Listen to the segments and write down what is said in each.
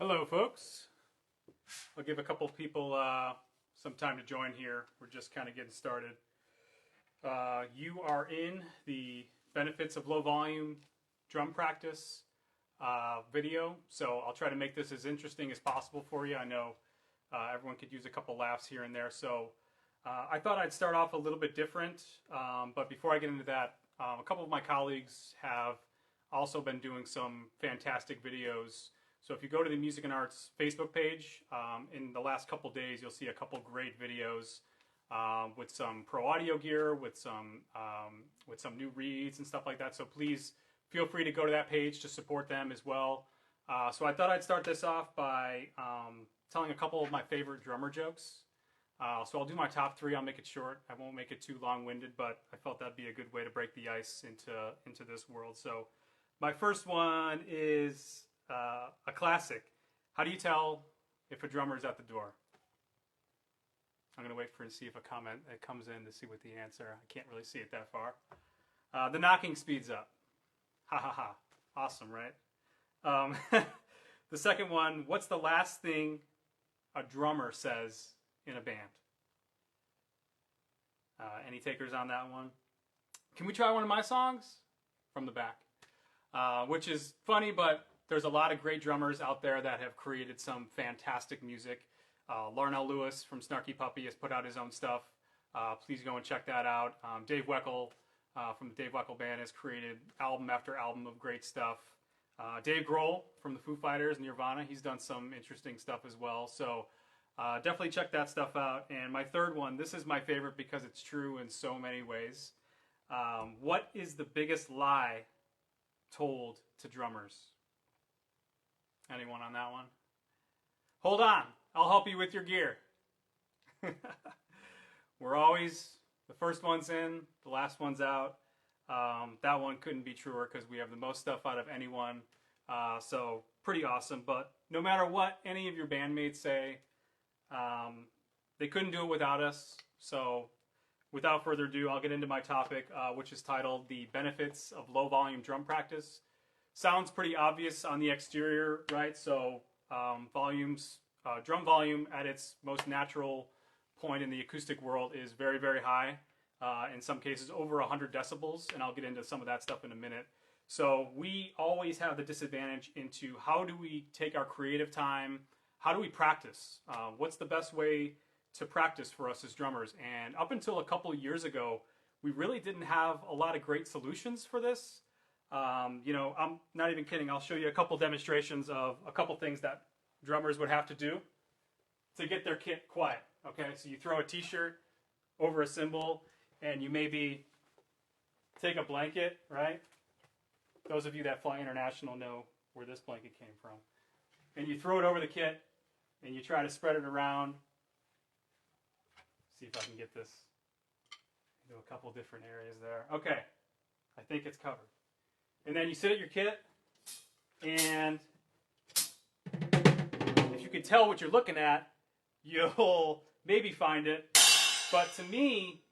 Hello folks. I'll give a couple people some time to join here. We're just kind of getting started. You are in the benefits of low volume drum practice video, so I'll try to make this as interesting as possible for you. I know everyone could use a couple laughs here and there, so I thought I'd start off a little bit different, but before I get into that, a couple of my colleagues have also been doing some fantastic videos. So if you go to the Music and Arts Facebook page, in the last couple days you'll see a couple great videos with some pro audio gear, with some new reeds and stuff like that. So please feel free to go to that page to support them as well. So I thought I'd start this off by telling a couple of my favorite drummer jokes. So I'll do my top three. I'll make it short. I won't make it too long-winded, but I felt that'd be a good way to break the ice into this world. So my first one is a classic. How do you tell if a drummer's at the door? I'm going to wait to see if a comment comes in to see what the answer. I can't really see it that far. The knocking speeds up. Ha ha ha. Awesome, right? The second one, what's the last thing a drummer says in a band? Any takers on that one? Can we try one of my songs? From the back. Which is funny, but there's a lot of great drummers out there that have created some fantastic music. Larnell Lewis from Snarky Puppy has put out his own stuff. Please go and check that out. Dave Weckl from the Dave Weckl Band has created album after album of great stuff. Dave Grohl from the Foo Fighters and Nirvana, he's done some interesting stuff as well. So definitely check that stuff out. And my third one, this is my favorite because it's true in so many ways. What is the biggest lie told to drummers? Anyone on that one? Hold on, I'll help you with your gear. We're always the first one's in, the last one's out. That one couldn't be truer because we have the most stuff out of anyone. So pretty awesome. But no matter what any of your bandmates say, they couldn't do it without us. So without further ado, I'll get into my topic, which is titled The Benefits of Low Volume Drum Practice. Sounds pretty obvious on the exterior, right? So drum volume at its most natural point in the acoustic world is very, very high. In some cases over 100 decibels, and I'll get into some of that stuff in a minute. So we always have the disadvantage into how do we take our creative time, how do we practice? What's the best way to practice for us as drummers? And up until a couple of years ago, we really didn't have a lot of great solutions for this. You know, I'm not even kidding. I'll show you a couple demonstrations of a couple things that drummers would have to do to get their kit quiet. Okay, so you throw a t-shirt over a cymbal, and you maybe take a blanket, right? Those of you that fly international know where this blanket came from. And you throw it over the kit, and you try to spread it around. See if I can get this into a couple different areas there. Okay, I think it's covered. And then you sit at your kit, and if you can tell what you're looking at, you'll maybe find it. But to me,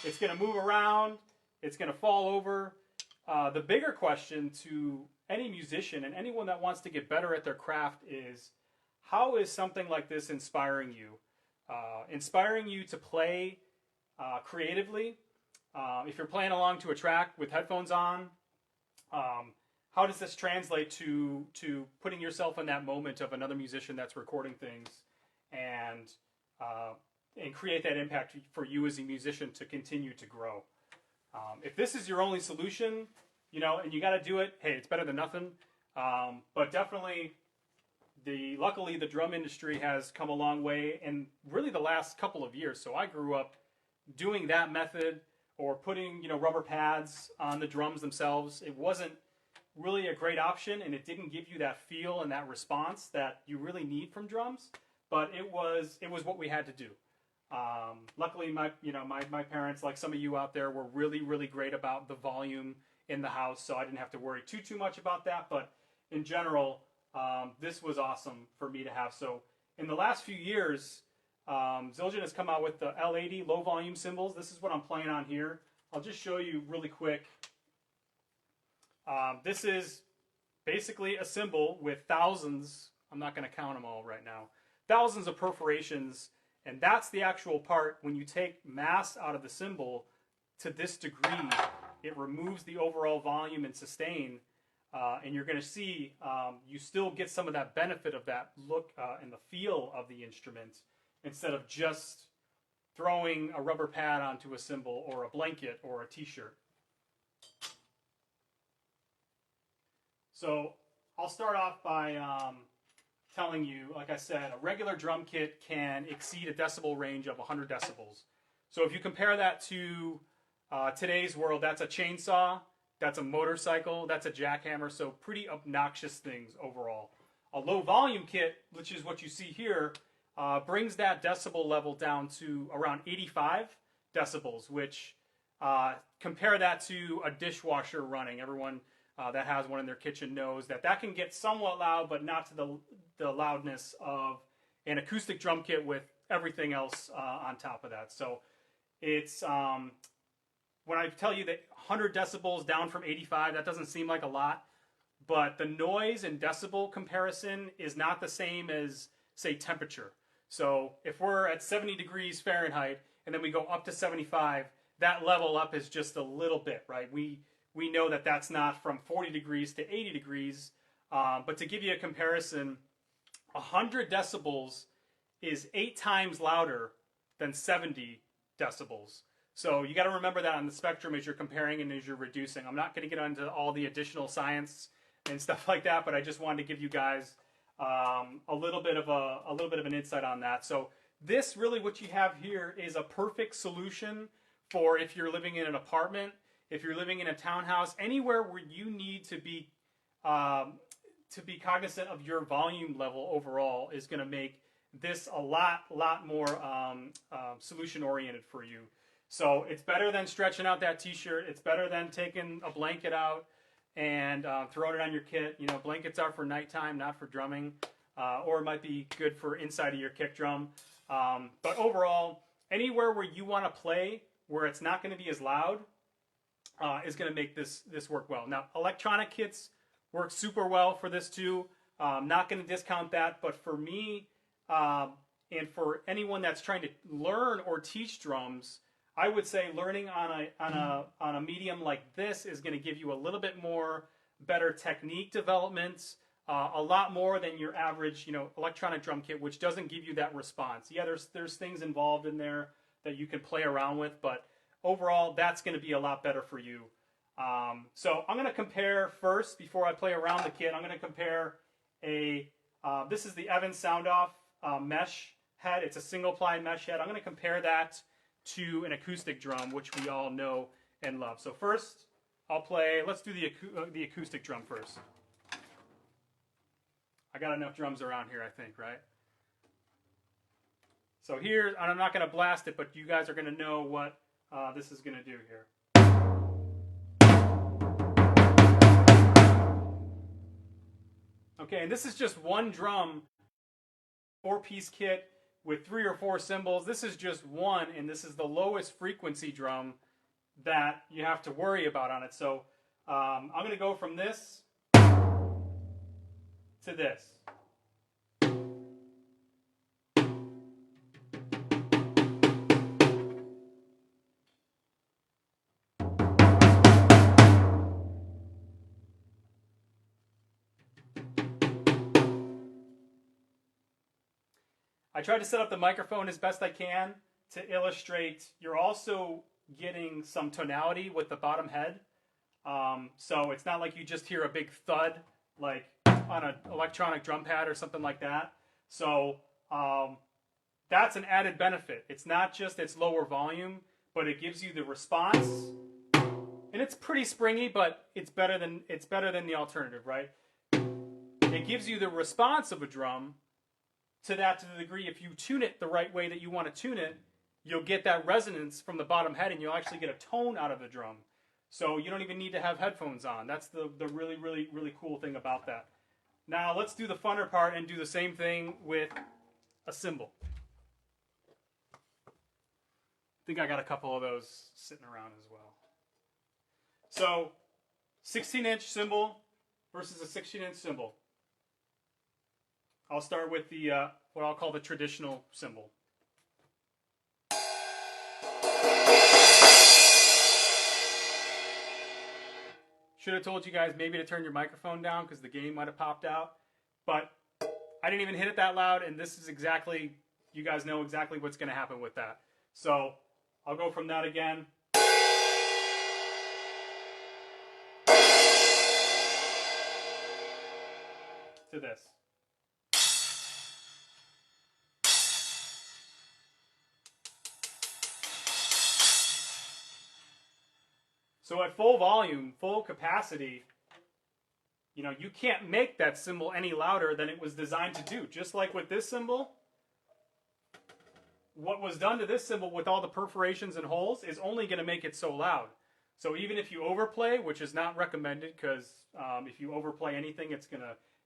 it's going to move around. It's going to fall over. The bigger question to any musician and anyone that wants to get better at their craft is, how is something like this inspiring you? Inspiring you to play creatively. If you're playing along to a track with headphones on, how does this translate to putting yourself in that moment of another musician that's recording things and create that impact for you as a musician to continue to grow? If this is your only solution, you know, and you got to do it, hey, it's better than nothing. But definitely, luckily the drum industry has come a long way in really the last couple of years. So I grew up doing that method, or putting, you know, rubber pads on the drums themselves. It wasn't really a great option, and it didn't give you that feel and that response that you really need from drums. But it was what we had to do. Luckily, my parents, like some of you out there, were really, really great about the volume in the house, so I didn't have to worry too much about that. But in general, this was awesome for me to have. So in the last few years, Zildjian has come out with the L80 low volume cymbals. This is what I'm playing on here. I'll just show you really quick. This is basically a cymbal with thousands, I'm not going to count them all right now, thousands of perforations, and that's the actual part. When you take mass out of the cymbal to this degree, it removes the overall volume and sustain, and you're going to see you still get some of that benefit of that look and the feel of the instrument, instead of just throwing a rubber pad onto a cymbal or a blanket or a t-shirt. So I'll start off by telling you, like I said, a regular drum kit can exceed a decibel range of 100 decibels. So if you compare that to today's world, that's a chainsaw, that's a motorcycle, that's a jackhammer, so pretty obnoxious things overall. A low volume kit, which is what you see here, brings that decibel level down to around 85 decibels, which compare that to a dishwasher running. Everyone that has one in their kitchen knows that that can get somewhat loud, but not to the loudness of an acoustic drum kit with everything else on top of that. So it's, when I tell you that 100 decibels down from 85, that doesn't seem like a lot, but the noise and decibel comparison is not the same as, say, temperature. So if we're at 70 degrees Fahrenheit and then we go up to 75, that level up is just a little bit, right? We know that that's not from 40 degrees to 80 degrees, but to give you a comparison, 100 decibels is 8 times louder than 70 decibels. So you got to remember that on the spectrum as you're comparing and as you're reducing. I'm not going to get into all the additional science and stuff like that, but I just wanted to give you guys a little bit of an insight on that. So this really, what you have here is a perfect solution for if you're living in an apartment, if you're living in a townhouse, anywhere where you need to be cognizant of your volume level overall is going to make this a lot more solution oriented for you. So it's better than stretching out that t-shirt. It's better than taking a blanket out and throwing it on your kit. You know, blankets are for nighttime, not for drumming, or it might be good for inside of your kick drum. But overall, anywhere where you want to play where it's not going to be as loud is going to make this work well. Now, electronic kits work super well for this too. Not going to discount that, but for me and for anyone that's trying to learn or teach drums, I would say learning on a medium like this is going to give you a little bit more better technique development, a lot more than your average, electronic drum kit, which doesn't give you that response. Yeah, there's things involved in there that you can play around with, but overall, that's going to be a lot better for you. So I'm going to compare first, before I play around the kit, I'm going to compare this is the Evans Sound Off mesh head. It's a single ply mesh head. I'm going to compare that to an acoustic drum, which we all know and love. So first, let's do the acoustic drum first. I got enough drums around here, I think, right? So here, I'm not going to blast it, but you guys are going to know what this is going to do here. Okay, and this is just one drum, 4-piece kit with 3 or 4 cymbals. This is just one, and this is the lowest frequency drum that you have to worry about on it. So I'm going to go from this to this. I tried to set up the microphone as best I can to illustrate. You're also getting some tonality with the bottom head. So it's not like you just hear a big thud like on an electronic drum pad or something like that. So that's an added benefit. It's not just its lower volume, but it gives you the response. And it's pretty springy, but it's better than the alternative, right? It gives you the response of a drum. To the degree, if you tune it the right way that you want to tune it, you'll get that resonance from the bottom head, and you'll actually get a tone out of the drum. So you don't even need to have headphones on. That's the really, really, really cool thing about that. Now let's do the funner part and do the same thing with a cymbal. I think I got a couple of those sitting around as well. So 16-inch cymbal, versus a 16-inch cymbal. I'll start with the what I'll call the traditional cymbal. Should have told you guys maybe to turn your microphone down because the gain might have popped out, but I didn't even hit it that loud, and this is exactly, you guys know exactly what's going to happen with that. So I'll go from that again. To this. So at full volume, full capacity, you know, you can't make that cymbal any louder than it was designed to do. Just like with this cymbal, what was done to this cymbal with all the perforations and holes is only going to make it so loud. So even if you overplay, which is not recommended, because if you overplay anything,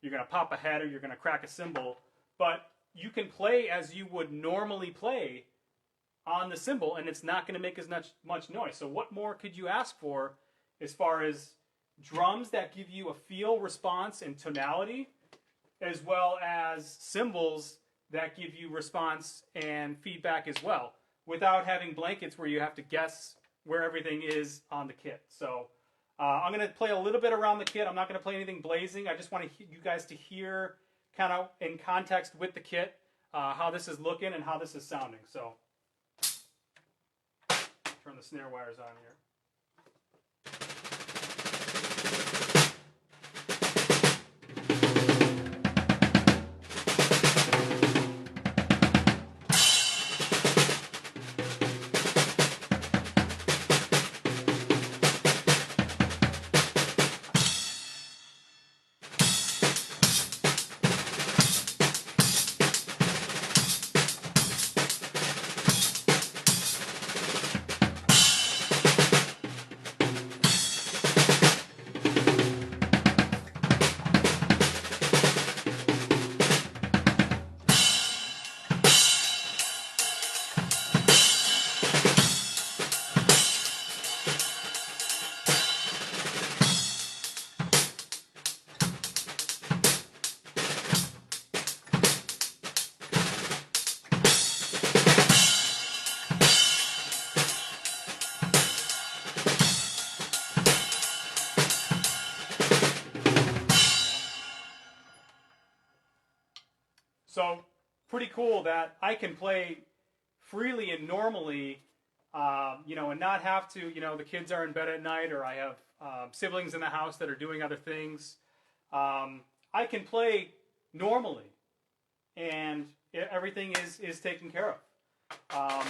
you're gonna pop a head or you're gonna crack a cymbal. But you can play as you would normally play on the cymbal, and it's not going to make as much noise. So what more could you ask for as far as drums that give you a feel, response, and tonality, as well as cymbals that give you response and feedback as well, without having blankets where you have to guess where everything is on the kit. So I'm going to play a little bit around the kit. I'm not going to play anything blazing. I just want you guys to hear kind of in context with the kit how this is looking and how this is sounding. So turn the snare wires on here. So pretty cool that I can play freely and normally, you know, and not have to, you know, the kids are in bed at night or I have siblings in the house that are doing other things. I can play normally and everything is taken care of.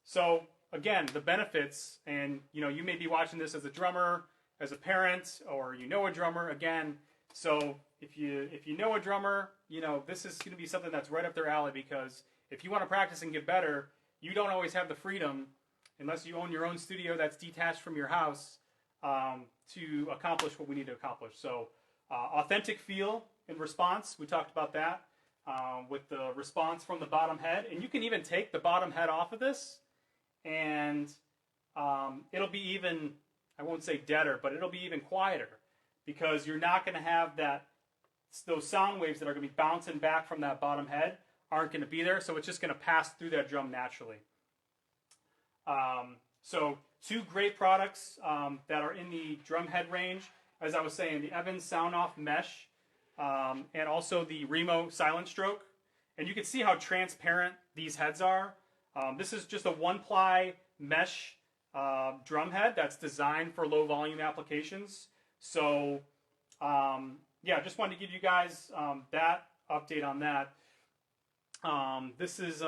So again, the benefits, and you know, you may be watching this as a drummer, as a parent, or you know a drummer, again. So if you know a drummer, you know, this is going to be something that's right up their alley, because if you want to practice and get better, you don't always have the freedom, unless you own your own studio that's detached from your house, to accomplish what we need to accomplish. So authentic feel and response, we talked about that, with the response from the bottom head. And you can even take the bottom head off of this, and it'll be even, I won't say deader, but it'll be even quieter, because you're not going to have those sound waves that are going to be bouncing back from that bottom head aren't going to be there, so it's just going to pass through that drum naturally. So two great products that are in the drum head range, as I was saying, the Evans Sound Off Mesh, and also the Remo Silent Stroke. And you can see how transparent these heads are. This is just a one-ply mesh drum head that's designed for low volume applications. So yeah, just wanted to give you guys that update on that. This is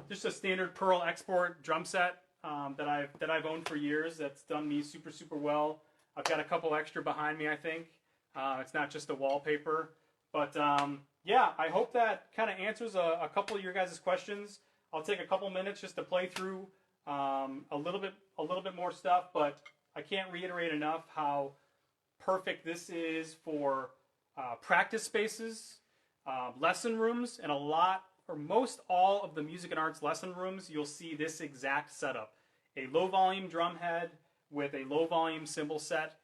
just a standard Pearl Export drum set that I've owned for years. That's done me super well. I've got a couple extra behind me, I think. It's not just a wallpaper, but yeah, I hope that kind of answers a couple of your guys' questions. I'll take a couple minutes just to play through a little bit more stuff, but I can't reiterate enough how perfect this is for practice spaces, lesson rooms, and most all of the music and arts lesson rooms, you'll see this exact setup. A low volume drum head with a low volume cymbal set.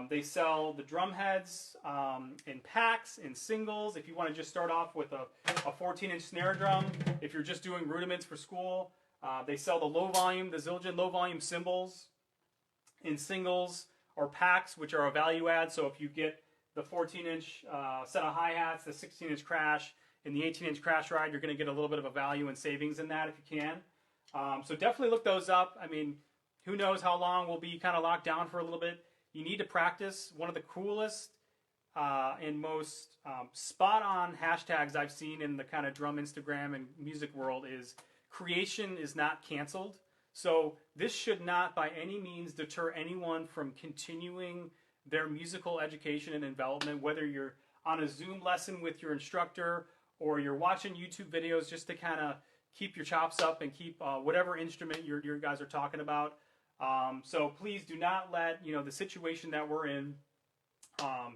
They sell the drum heads in packs, in singles. If you want to just start off with a 14-inch snare drum, if you're just doing rudiments for school, they sell the the Zildjian low volume cymbals in singles or packs, which are a value add. So if you get the 14-inch set of hi-hats, the 16-inch crash, and the 18-inch crash ride, you're going to get a little bit of a value and savings in that if you can. So definitely look those up. I mean, who knows how long we'll be kind of locked down for a little bit. You need to practice. One of the coolest and most spot-on hashtags I've seen in the kind of drum Instagram and music world is creation is not canceled. So this should not by any means deter anyone from continuing their musical education and development, whether you're on a Zoom lesson with your instructor or you're watching YouTube videos just to kind of keep your chops up and keep whatever instrument your guys are talking about. So please do not let the situation that we're in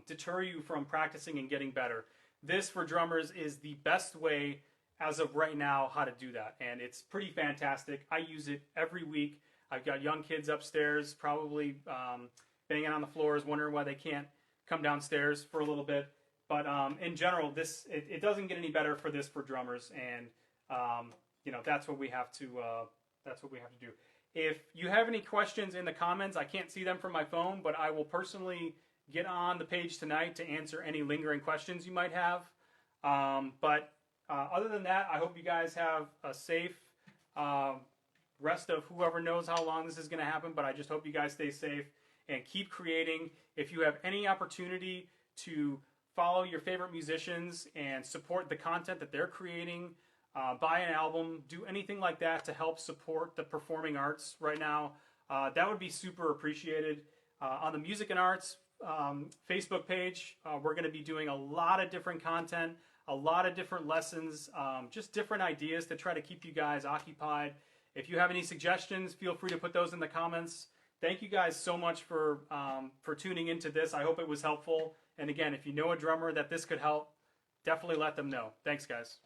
deter you from practicing and getting better. This for drummers is the best way as of right now how to do that, and it's pretty fantastic. I use it every week. I've got young kids upstairs probably banging on the floors wondering why they can't come downstairs for a little bit, but in general it doesn't get any better for drummers, and that's what we have to do. If you have any questions in the comments, I can't see them from my phone, but I will personally get on the page tonight to answer any lingering questions you might have. But other than that, I hope you guys have a safe rest of whoever knows how long this is going to happen, but I just hope you guys stay safe and keep creating. If you have any opportunity to follow your favorite musicians and support the content that they're creating, buy an album, do anything like that to help support the performing arts right now, that would be super appreciated. On the Music and Arts Facebook page, we're going to be doing a lot of different content, a lot of different lessons, just different ideas to try to keep you guys occupied. If you have any suggestions, feel free to put those in the comments. Thank you guys so much for tuning into this. I hope it was helpful. And again, if you know a drummer that this could help, definitely let them know. Thanks, guys.